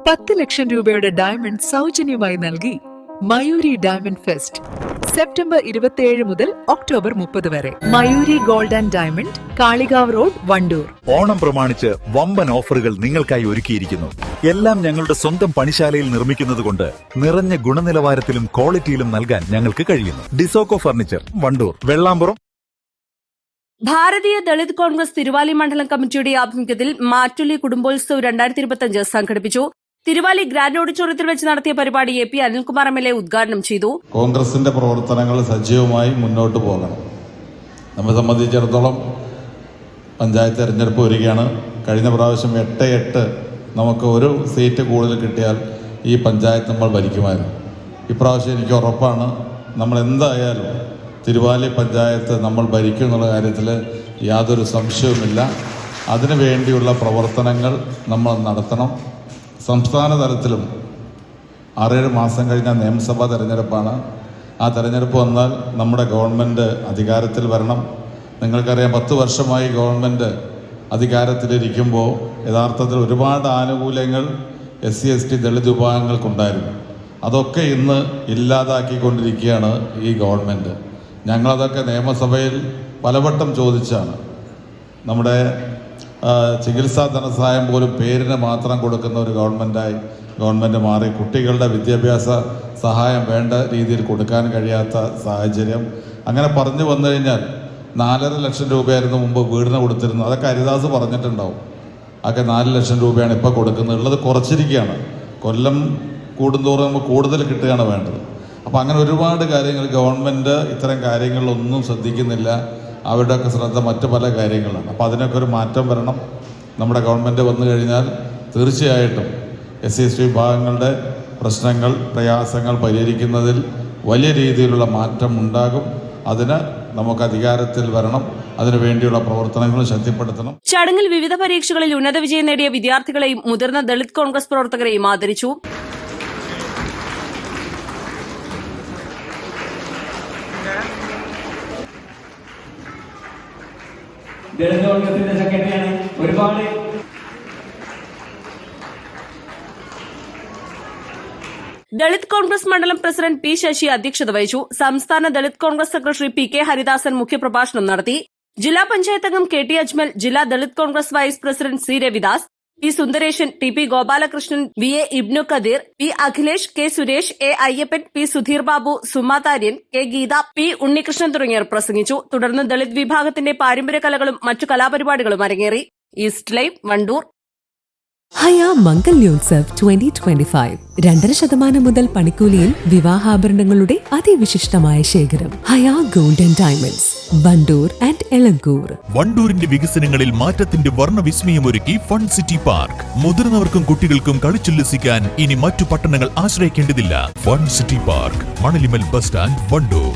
10 ലക്ഷം രൂപയുടെ ഡയമണ്ട് സൗജന്യമായി നൽകി മയൂരി ഡയമണ്ട് ഫെസ്റ്റ് സെപ്റ്റംബർ 27 മുതൽ ഒക്ടോബർ 30 വരെ. Mayuri gold and diamond, Kalikavu road, Wandoor. Onam പ്രമാണിച്ച് വമ്പൻ ഓഫറുകൾ നിങ്ങൾക്കായി ഒരുക്കിയിരിക്കുന്നു. എല്ലാം ഞങ്ങളുടെ സ്വന്തം പണിശാലയിൽ നിർമ്മിക്കുന്നതുകൊണ്ട് നിറഞ്ഞ ഗുണനിലവാരത്തിലും ക്വാളിറ്റിയിലും നൽകാൻ ഞങ്ങൾക്ക് കഴിയുന്നു. ഡിസോക്കോ ഫർണിച്ചർ, വണ്ടൂർ, വെള്ളാമ്പുറം. ഭാരതീയ ദളിത് കോൺഗ്രസ് തിരുവാലി മണ്ഡലം കമ്മിറ്റിയുടെ ആഭിമുഖ്യത്തിൽ മാറ്റുലി കുടുംബോത്സവ് 2025 സംഘടിപ്പിച്ചു. തിരുവാലി ഗ്രാൻഡ് ഓഡിറ്റോറിയത്തിൽ വെച്ച് നടത്തിയ പരിപാടി എ പി അനിൽകുമാർ MLA ഉദ്ഘാടനം ചെയ്തു. കോൺഗ്രസിന്റെ പ്രവർത്തനങ്ങൾ സജീവമായി മുന്നോട്ട് പോകണം. നമ്മെ സംബന്ധിച്ചിടത്തോളം പഞ്ചായത്ത് തെരഞ്ഞെടുപ്പ് വരികയാണ്. കഴിഞ്ഞ പ്രാവശ്യം 8 നമുക്ക് ഒരു സീറ്റ് കൂടുതൽ കിട്ടിയാൽ ഈ പഞ്ചായത്ത് നമ്മൾ ഭരിക്കുമായിരുന്നു. ഇപ്രാവശ്യം എനിക്ക് ഉറപ്പാണ്, നമ്മൾ എന്തായാലും തിരുവാലി പഞ്ചായത്ത് നമ്മൾ ഭരിക്കും എന്നുള്ള കാര്യത്തിൽ യാതൊരു സംശയവുമില്ല. അതിനു വേണ്ടിയുള്ള പ്രവർത്തനങ്ങൾ നമ്മൾ നടത്തണം. സംസ്ഥാന തലത്തിലും 6-7 മാസം കഴിഞ്ഞ നിയമസഭാ തെരഞ്ഞെടുപ്പാണ്. ആ തെരഞ്ഞെടുപ്പ് വന്നാൽ നമ്മുടെ ഗവൺമെൻറ് അധികാരത്തിൽ വരണം. നിങ്ങൾക്കറിയാം, 10 വർഷമായി ഗവൺമെൻറ് അധികാരത്തിലിരിക്കുമ്പോൾ യഥാർത്ഥത്തിൽ ഒരുപാട് ആനുകൂല്യങ്ങൾ SC/ST ദളിത് വിഭാഗങ്ങൾക്കുണ്ടായിരുന്നു. അതൊക്കെ ഇന്ന് ഇല്ലാതാക്കിക്കൊണ്ടിരിക്കുകയാണ് ഈ ഗവൺമെൻറ്. ഞങ്ങളതൊക്കെ നിയമസഭയിൽ പലവട്ടം ചോദിച്ചാണ്. നമ്മുടെ ചികിത്സാ ധനസഹായം പോലും പേരിന് മാത്രം കൊടുക്കുന്ന ഒരു ഗവൺമെൻറ് മാറി. കുട്ടികളുടെ വിദ്യാഭ്യാസ സഹായം വേണ്ട രീതിയിൽ കൊടുക്കാൻ കഴിയാത്ത സാഹചര്യം. അങ്ങനെ പറഞ്ഞു വന്നു കഴിഞ്ഞാൽ 4.5 ലക്ഷം രൂപയായിരുന്നു മുമ്പ് വീടിന് കൊടുത്തിരുന്നത്. അതൊക്കെ ഹരിദാസ് പറഞ്ഞിട്ടുണ്ടാവും. അതൊക്കെ 4 ലക്ഷം രൂപയാണ് ഇപ്പോൾ കൊടുക്കുന്നത്. ഉള്ളത് കുറച്ചിരിക്കുകയാണ്. കൊല്ലം കൂടുന്തോറും നമുക്ക് കൂടുതൽ കിട്ടുകയാണ് വേണ്ടത്. അപ്പോൾ അങ്ങനെ ഒരുപാട് കാര്യങ്ങൾ ഗവൺമെൻറ് ഇത്തരം കാര്യങ്ങളിലൊന്നും ശ്രദ്ധിക്കുന്നില്ല. അവരുടെയൊക്കെ ശ്രദ്ധ മറ്റു പല കാര്യങ്ങളാണ്. അപ്പോൾ അതിനൊക്കെ ഒരു മാറ്റം വരണം. നമ്മുടെ ഗവൺമെൻറ് വന്നു കഴിഞ്ഞാൽ തീർച്ചയായിട്ടും SC/ST വിഭാഗങ്ങളുടെ പ്രശ്നങ്ങൾ, പ്രയാസങ്ങൾ പരിഹരിക്കുന്നതിൽ വലിയ രീതിയിലുള്ള മാറ്റം ഉണ്ടാകും. അതിന് നമുക്ക് അധികാരത്തിൽ വരണം. അതിനുവേണ്ടിയുള്ള പ്രവർത്തനങ്ങൾ ശക്തിപ്പെടുത്തണം. ചടങ്ങിൽ വിവിധ പരീക്ഷകളിൽ ഉന്നത വിജയം നേടിയ വിദ്യാർത്ഥികളെയും മുതിർന്ന ദളിത് കോൺഗ്രസ് പ്രവർത്തകരെയും ആദരിച്ചു. ദളിത് കോൺഗ്രസിന്റെ സെക്രട്ടറിയാണ്. ഒരുപാട് ദളിത് കോൺഗ്രസ് മണ്ഡലം പ്രസിഡന്റ് പി ശശി അധ്യക്ഷത വഹിച്ചു. സംസ്ഥാന ദളിത് കോൺഗ്രസ് സെക്രട്ടറി PK ഹരിദാസൻ മുഖ്യപ്രഭാഷണം നടത്തി. ജില്ലാ പഞ്ചായത്ത് അംഗം KT അജ്മൽ, ജില്ലാ Dalit Congress vice president C Ravidas, P Sundaresan, TP Gopalakrishnan, VA Ibnu Khadeer, P Akhilesh, K Suresh, A Ayyappan, P Sudheer Babu, Suma Tharian, K Geetha, P Unnikrishnan തുടങ്ങിയവർ പ്രസംഗിച്ചു. തുടർന്ന് ദളിത് വിഭാഗത്തിന്റെ പാരമ്പര്യ കലകളും മറ്റു കലാപരിപാടികളും അരങ്ങേറി. East live, Wandoor. ഹയ മംഗല്യോത്സവ് 2025 2.5% മുതൽ പണിക്കൂലിയിൽ വിവാഹാഭരണങ്ങളുടെ അതിവിശിഷ്ടമായ ശേഖരം. Haya gold and diamonds, Wandoor and Elankur. വണ്ടൂരിന്റെ വികസനങ്ങളിൽ മാറ്റത്തിന്റെ വർണ്ണവിസ്മയമൊരുക്കി ഫൺ സിറ്റി പാർക്ക്. മുതിർന്നവർക്കും കുട്ടികൾക്കും കളിച്ചുല്ലസിക്കാൻ ഇനി മറ്റു പട്ടണങ്ങൾ ആശ്രയിക്കേണ്ടതില്ല. Fun city park, Manalimal bus stand, Wandoor.